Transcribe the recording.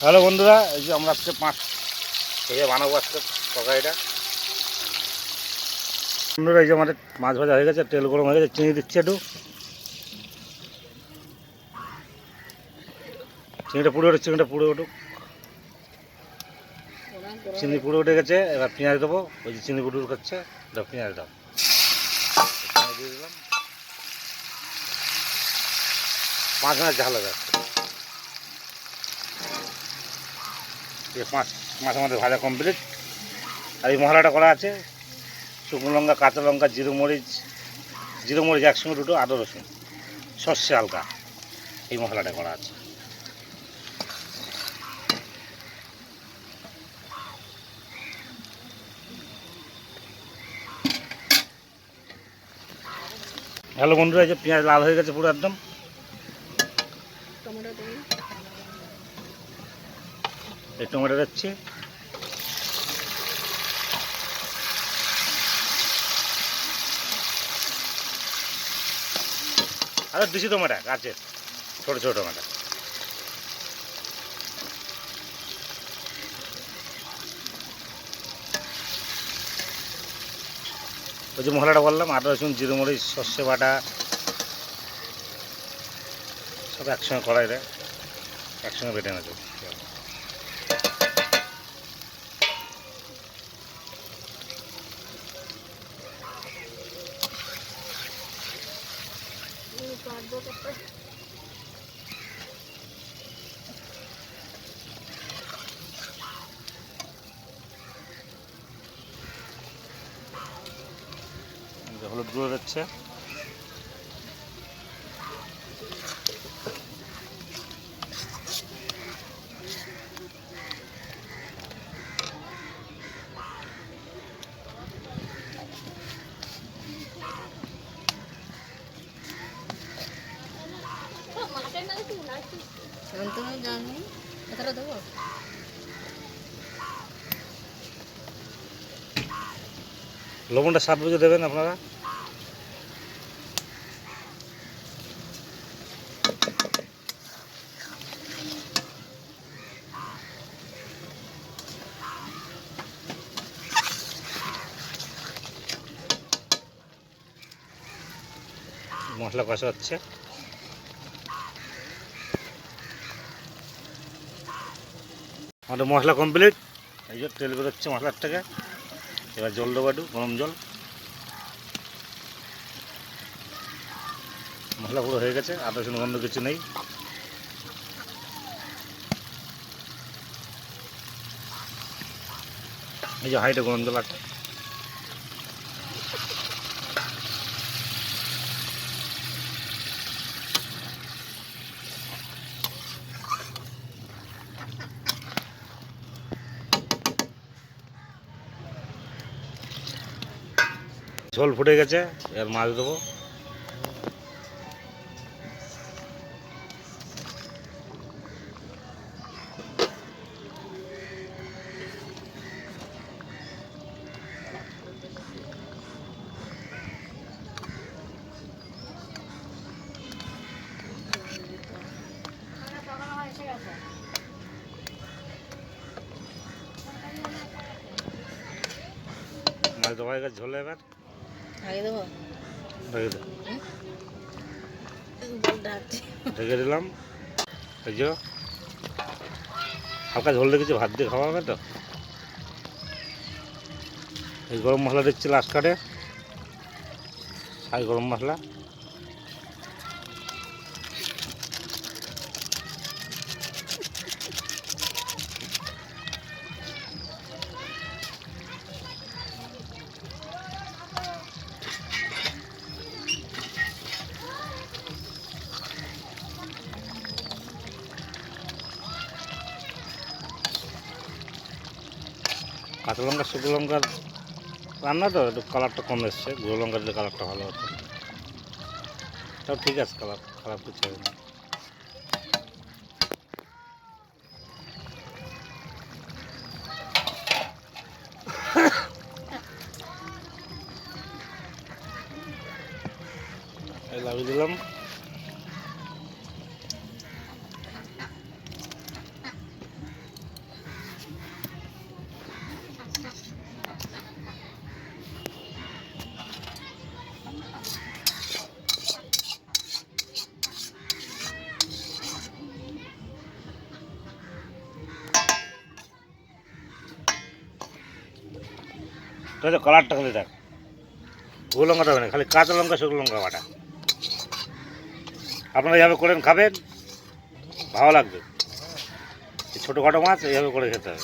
Hello বন্ধুরা, এই যে আমরা আজকে 5 থেকে বানাবো আজকে তরকারিটা। বন্ধুরা, এই যে আমাদের মাছ ভাজা হয়ে গেছে, তেল গরম হয়ে গেছে, চিনি দিচ্ছি একটু। চিনিটা পুড়ে উঠুক। চিনি পুড়ে উঠে গেছে, এবার পেঁয়াজ দেবো। ওই যে চিনি পুড়ে উঠছে, এটা পেঁয়াজ দাও, পেঁয়াজ দিয়ে দিলাম। 5 মিনিট ঝাল হবে। মাছ আমাদের ভাজা কমপ্লিট। আর এই মশলাটা করা আছে শুকনো লঙ্কা, কাঁচা লঙ্কা, জিরো মরিচ একসঙ্গে দুটো, আদা রসুন, সর্ষে হালকা, এই মশলাটা করা আছে। হ্যালো বন্ধুরা, এই যে পেঁয়াজ লাল হয়ে গেছে পুরো একদম। এই টমেটো দিচ্ছি। আর দিছি টমেটো গাছের, ছোটো ছোটো টমেটো। ওই যে মশলাটা বললাম, আদা রসুন, জিরে মরিচ, সর্ষে বাটা সব একসঙ্গে কড়াইতে একসঙ্গে বেটে নেবে। হলুদ গুঁড়ো দিচ্ছে। লবণটা স্বাদ বুঝে দেবেন আপনারা। মশলা কষা হচ্ছে। আমাদের মশলা কমপ্লিট। এই যে তেল বেরোচ্ছে মশলার থেকে। এবার জল দেবো, একটু গরম জল। মশলা পুরো হয়ে গেছে, আদা রসুন গন্ধ কিছু নেই। এই যে হাইটে গরম জল আছে। ঝোল ফুটে গেছে, এর মাছ দেবো। মাছ দেওয়া হয়ে গেছে ঝোলে, এবার ঢেকে দিলাম। এই যে হালকা ঝোল রেখেছি, ভাত দিয়ে খাওয়া হবে তো। এই গরম মশলা দিচ্ছি লাস্ট কাটে, ছাই গরম মশলা। কাঁচা লঙ্কা শুকনো লঙ্কার রান্না তো একটু কালারটা কম এসছে, গুঁড়ো লঙ্কা দিলে কালারটা ভালো হতো। তাও ঠিক আছে, কালার খারাপ কিছু হয় না। এই লাগিয়ে দিলাম। তো কালারটা খালি দেখ, ভুল লঙ্কাটা হবে না, খালি কাঁচা লঙ্কা শুকনো লঙ্কা বাটা। আপনারা এইভাবে করেন, খাবেন, ভালো লাগবে। ছোটোখাটো মাছ এইভাবে করে খেতে হবে।